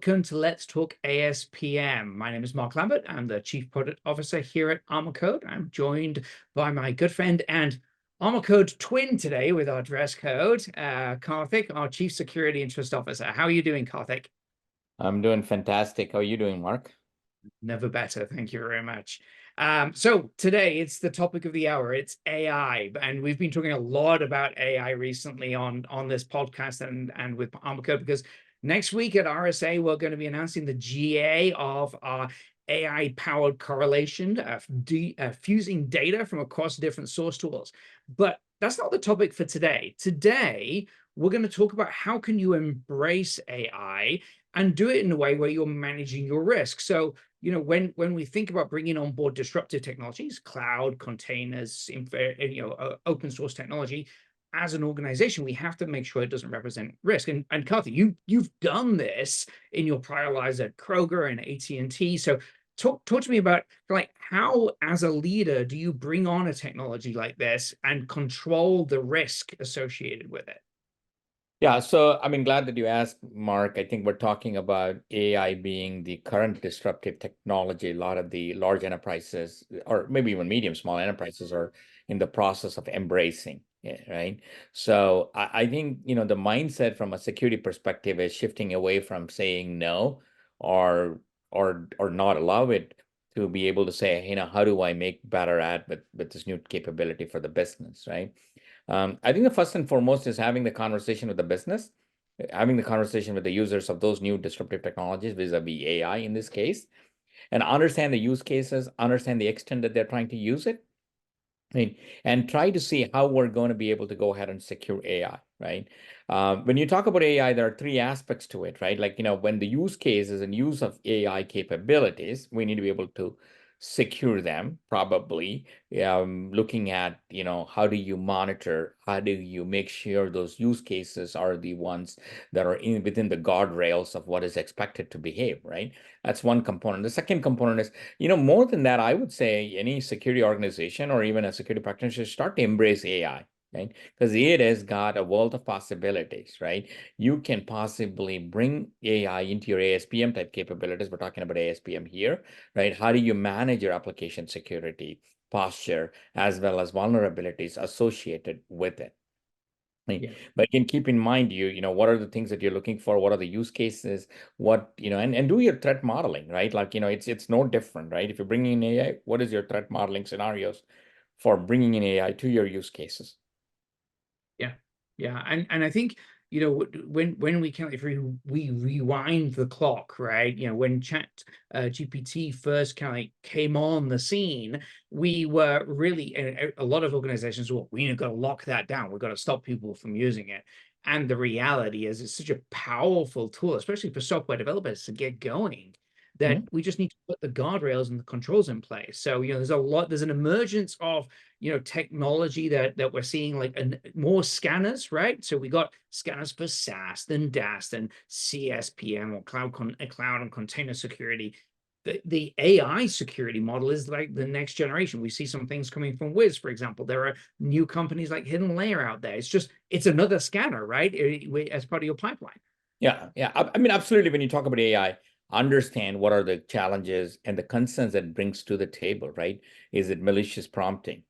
welcome to Let's Talk ASPM. My name is Mark Lambert. I'm the Chief Product Officer here at ArmorCode. I'm joined by my good friend and ArmorCode twin today with our dress code, Karthik, our Chief Security and Trust Officer. How are you doing, Karthik? I'm doing fantastic. How are you doing, Mark? Never better. Thank you very much. So today it's the topic of the hour. It's AI, and we've been talking a lot about AI recently on this podcast and with ArmorCode, because next week at RSA we're going to be announcing the GA of our AI-powered correlation, fusing data from across different source tools. But that's not the topic for today. Today we're going to talk about how can you embrace AI and do it in a way where you're managing your risk. So, you know, when we think about bringing on board disruptive technologies, cloud, containers, open source technology, as an organization, we have to make sure it doesn't represent risk. And Karthik, you've done this in your prior lives at Kroger and AT&T. So talk to me about, like, how as a leader do you bring on a technology like this and control the risk associated with it? Yeah, so I mean, glad that you asked, Mark. I think we're talking about AI being the current disruptive technology. A lot of the large enterprises, or maybe even medium, small enterprises, are in the process of embracing it, right? So I think, you know, the mindset from a security perspective is shifting away from saying no or not allow it to be able to say, you know, how do I make better at with this new capability for the business, right? I think the first and foremost is having the conversation with the business, having the conversation with the users of those new disruptive technologies vis-a-vis AI in this case, and understand the use cases, understand the extent that they're trying to use it, right? And try to see how we're going to be able to go ahead and secure AI, right? When you talk about AI, there are three aspects to it, right? Like, you know, when the use case is in use of AI capabilities, we need to be able to secure them, probably looking at, you know, how do you monitor, how do you make sure those use cases are the ones that are within the guardrails of what is expected to behave, right? That's one component. The second component is, you know, more than that, I would say any security organization or even a security practitioner should start to embrace AI, right? Because it has got a world of possibilities, right? You can possibly bring AI into your ASPM type capabilities. We're talking about ASPM here, right? How do you manage your application security posture as well as vulnerabilities associated with it? Yeah. But again, keep in mind, you know, what are the things that you're looking for? What are the use cases? What, you know, and do your threat modeling, right? Like, you know, it's no different, right? If you're bringing in AI, what is your threat modeling scenarios for bringing in AI to your use cases? Yeah, yeah, and I think, you know, when we can, if we rewind the clock, right? You know, when GPT first kind of came on the scene, we were really, and a lot of organizations, well, we've got to lock that down. We've got to stop people from using it. And the reality is, it's such a powerful tool, especially for software developers to get going, that we just need to put the guardrails and the controls in place. So, you know, there's an emergence of, you know, technology that we're seeing, like more scanners, right? So we got scanners for SAST and DAST and CSPM, or cloud and container security. The AI security model is like the next generation. We see some things coming from Wiz, for example. There are new companies like Hidden Layer out there. It's another scanner, right? As part of your pipeline. Yeah, yeah. I mean, absolutely. When you talk about AI, understand what are the challenges and the concerns that it brings to the table, right? Is it malicious prompting?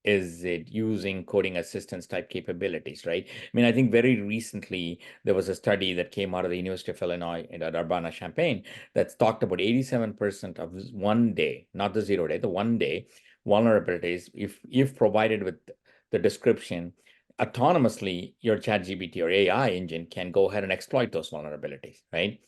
Is it using coding assistance type capabilities, right? I mean, I think very recently there was a study that came out of the University of Illinois at Urbana-Champaign that's talked about 87% of one day, not the 0 day, the 1 day vulnerabilities, if provided with the description autonomously, your ChatGPT or AI engine can go ahead and exploit those vulnerabilities, right?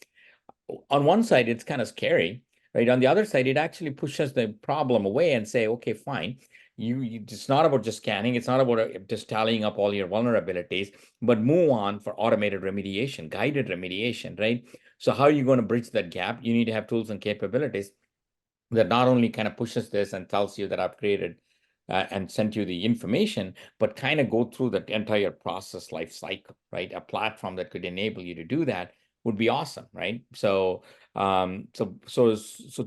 On one side, it's kind of scary, right? On the other side, it actually pushes the problem away and say, okay, fine. It's not about just scanning. It's not about just tallying up all your vulnerabilities, but move on for automated remediation, guided remediation, right? So how are you going to bridge that gap? You need to have tools and capabilities that not only kind of pushes this and tells you that I've created and sent you the information, but kind of go through the entire process life cycle, right? A platform that could enable you to do that would be awesome, right? So, so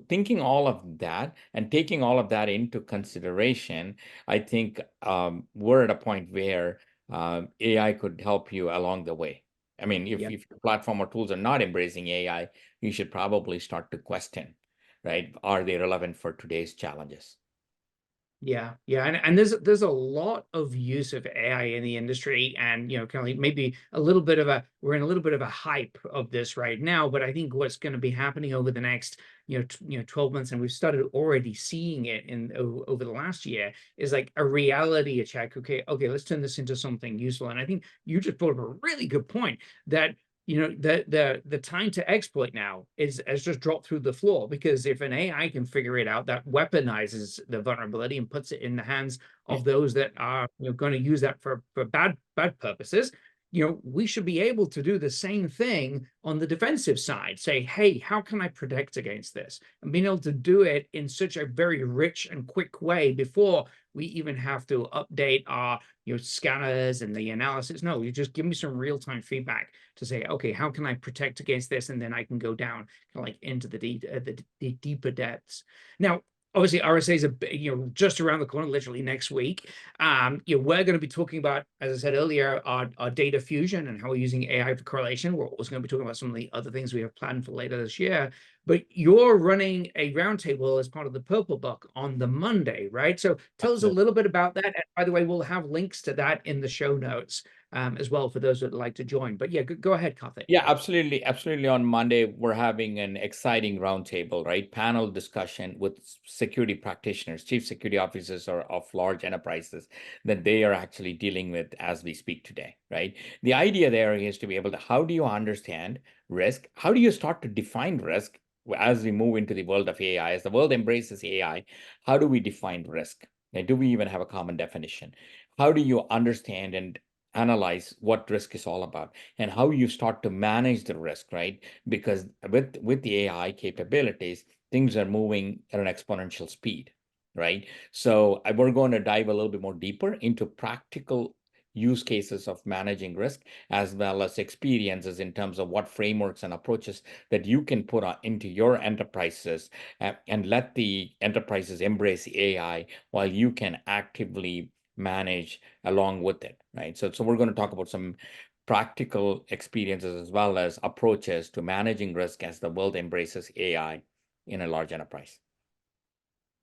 thinking all of that and taking all of that into consideration, I think we're at a point where AI could help you along the way. I mean, if your platform or tools are not embracing AI, you should probably start to question, right? Are they relevant for today's challenges? Yeah, yeah, and there's a lot of use of AI in the industry, and kind of like maybe a little bit of a we're in a little bit of a hype of this right now, but I think what's going to be happening over the next 12 months, and we've started already seeing it over the last year, is like a reality check. Okay, let's turn this into something useful, and I think you just brought up a really good point that the time to exploit now has just dropped through the floor, because if an AI can figure it out, that weaponizes the vulnerability and puts it in the hands of those that are going to use that for bad purposes. We should be able to do the same thing on the defensive side. Say, hey, how can I protect against this? And being able to do it in such a very rich and quick way before we even have to update our scanners and the analysis. No, you just give me some real-time feedback to say, okay, how can I protect against this? And then I can go down kind of like into the deeper depths. Now, obviously, RSA is just around the corner, literally next week. We're going to be talking about, as I said earlier, our data fusion and how we're using AI for correlation. We're also going to be talking about some of the other things we have planned for later this year. But you're running a roundtable as part of the Purple Book on the Monday, right? So tell us a little bit about that. And by the way, we'll have links to that in the show notes as well for those that would like to join. But yeah, go ahead, Karthik. Yeah, absolutely. Absolutely. On Monday, we're having an exciting roundtable, right? Panel discussion with security practitioners, chief security officers of large enterprises that they are actually dealing with as we speak today, right? The idea there is to be able to, how do you understand risk? How do you start to define risk as we move into the world of AI? As the world embraces AI, how do we define risk? And do we even have a common definition? How do you understand and analyze what risk is all about and how you start to manage the risk, right? Because with the AI capabilities, things are moving at an exponential speed, right? So we're going to dive a little bit more deeper into practical use cases of managing risk, as well as experiences in terms of what frameworks and approaches that you can put into your enterprises, and let the enterprises embrace AI while you can actively manage along with it, right? So we're going to talk about some practical experiences as well as approaches to managing risk as the world embraces AI in a large enterprise.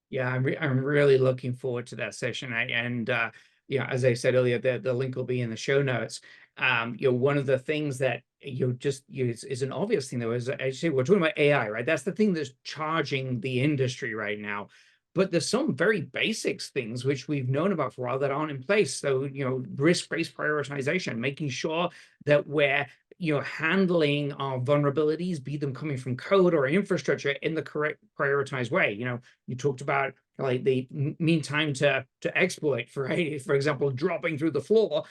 Yeah, I'm really looking forward to that session. As I said earlier, the link will be in the show notes. One of the things that is an obvious thing, though, is, as you say, we're talking about AI, right? That's the thing that's charging the industry right now. But there's some very basics things which we've known about for a while that aren't in place. So, risk-based prioritization, making sure that we're handling our vulnerabilities, be them coming from code or infrastructure, in the correct prioritized way. You talked about like the mean time to exploit, for example, dropping through the floor.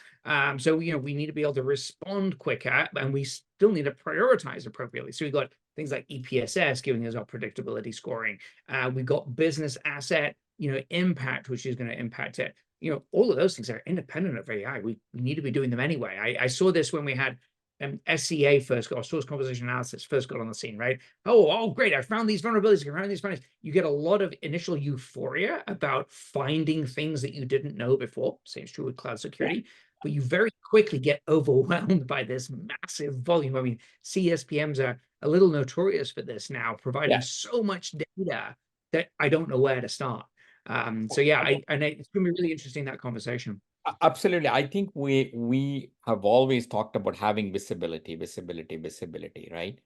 So we need to be able to respond quicker, and we still need to prioritize appropriately. So we've got things like EPSS giving us our predictability scoring. We've got business asset impact, which is going to impact it. All of those things are independent of AI. We need to be doing them anyway. I saw this when we had SCA first got, source conversation analysis first got on the scene, right? Oh, great! I found these vulnerabilities. I found these vulnerabilities. You get a lot of initial euphoria about finding things that you didn't know before. Same is true with cloud security. But you very quickly get overwhelmed by this massive volume. I mean, CSPMs are a little notorious for this now, providing so much data that I don't know where to start. It's going to be really interesting, that conversation. Absolutely. I think we have always talked about having visibility, right?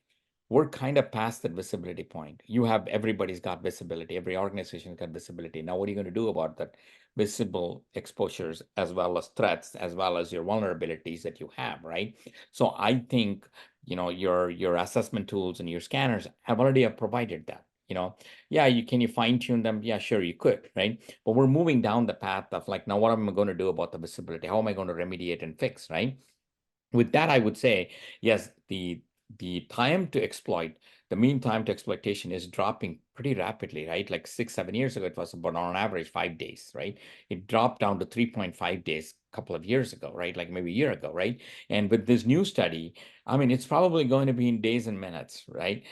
We're kind of past that visibility point. Everybody's got visibility. Every organization's got visibility. Now, what are you going to do about that visible exposures, as well as threats, as well as your vulnerabilities that you have, right? So I think, your assessment tools and your scanners have already provided that. Can you fine tune them? Yeah, sure, you could, right? But we're moving down the path of like, now what am I going to do about the visibility? How am I going to remediate and fix, right? With that, I would say, yes, the time to exploit, the mean time to exploitation is dropping pretty rapidly, right? Like 6, 7 years ago, it was about on average 5 days, right? It dropped down to 3.5 days a couple of years ago, right? Like maybe a year ago, right? And with this new study, I mean, it's probably going to be in days and minutes, right?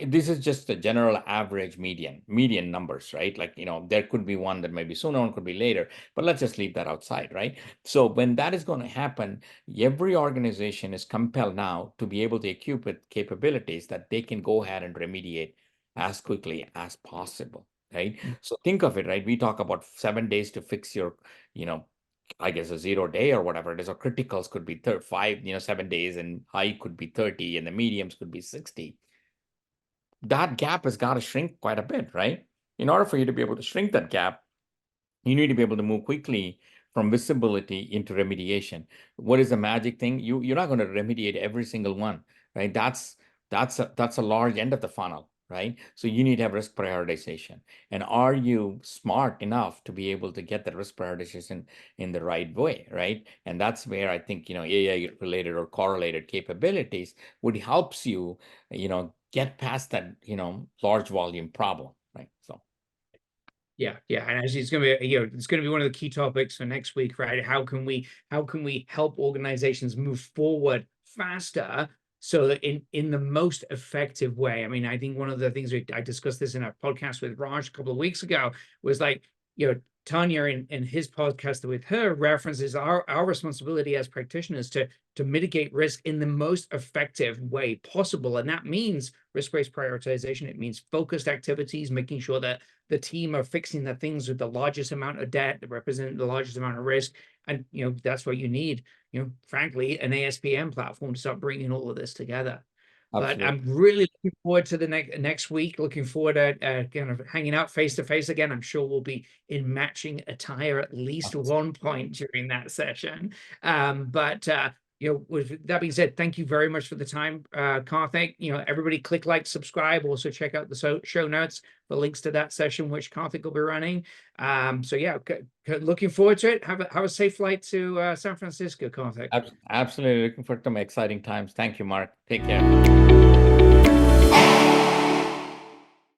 This is just the general average median numbers, right? Like, there could be one that may be sooner, one could be later, but let's just leave that outside, right? So when that is going to happen, every organization is compelled now to be able to equip with capabilities that they can go ahead and remediate as quickly as possible, right? So think of it, right? We talk about 7 days to fix your, I guess a 0 day or whatever it is, or criticals could be 7 days, and high could be 30, and the mediums could be 60. That gap has got to shrink quite a bit, right? In order for you to be able to shrink that gap, you need to be able to move quickly from visibility into remediation. What is the magic thing? You're not going to remediate every single one, right? That's a large end of the funnel, right? So you need to have risk prioritization. And are you smart enough to be able to get the risk prioritization in the right way, right? And that's where I think, AI related or correlated capabilities would helps you, get past that, large volume problem, right? So. Yeah, and actually, it's going to be it's going to be one of the key topics for next week, right? How can we help organizations move forward faster so that in the most effective way? I mean, I think one of the things I discussed this in a podcast with Raj a couple of weeks ago was like, Tanya in his podcast with her references our responsibility as practitioners to mitigate risk in the most effective way possible, and that means risk-based prioritization. It means focused activities, making sure that the team are fixing the things with the largest amount of debt that represent the largest amount of risk. And, that's what you need, frankly, an ASPM platform to start bringing all of this together. But Absolutely. I'm really looking forward to the next week, looking forward to kind of hanging out face to face again. I'm sure we'll be in matching attire at least one point during that session. With that being said, thank you very much for the time, Karthik. Everybody click like, subscribe. Also check out the show notes for links to that session, which Karthik will be running. Looking forward to it. Have a safe flight to San Francisco, Karthik. Absolutely. Looking forward to some exciting times. Thank you, Mark. Take care.